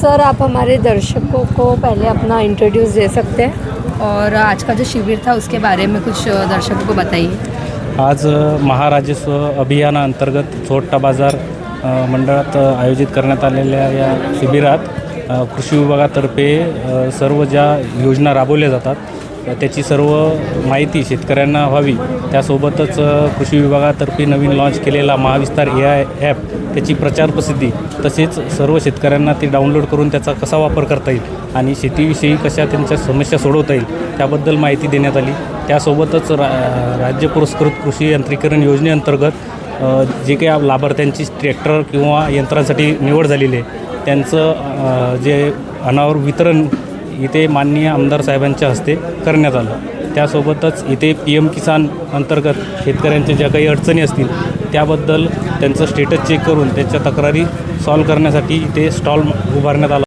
Sir, आप हमारे दर्शकों को पहले अपना इंट्रोड्यूस दे सकते हैं और आज का जो शिविर था उसके बारे में कुछ दर्शकों को बताइए। आज महाराजस्व अभियानाअंतर्गत छोटा बाजार मंडळात आयोजित करण्यात आलेल्या या शिबिरात कृषी विभागातर्फे सर्व ज्या योजना राबवल्या जातात त्याची सर्व माहिती शेतकऱ्यांना व्हावी, त्यासोबतच कृषी विभागातर्फे नवीन लॉन्च केलेला महाविस्तार AI ॲप त्याची प्रचार प्रसिद्धी, तसेच सर्व शेतकऱ्यांना ते डाउनलोड करून त्याचा कसा वापर करता येईल आणि शेतीविषयी कशा त्यांच्या समस्या सोडवता येईल त्याबद्दल माहिती देण्यात आली। त्यासोबतच राज्य पुरस्कृत कृषी यांत्रिकीकरण योजनेअंतर्गत जे काही लाभार्थ्यांची ट्रॅक्टर किंवा यंत्रांसाठी निवड झालेली आहे त्यांचं जे अनावर वितरण इथे माननीय आमदार साहेबांच्या हस्ते करण्यात आलं। त्यासोबतच इथे PM किसान अंतर्गत शेतकऱ्यांच्या ज्या काही अडचणी असतील त्याबद्दल त्यांचं स्टेटस चेक करून त्यांच्या तक्रारी सॉल्व करण्यासाठी इथे स्टॉल उभारण्यात आला।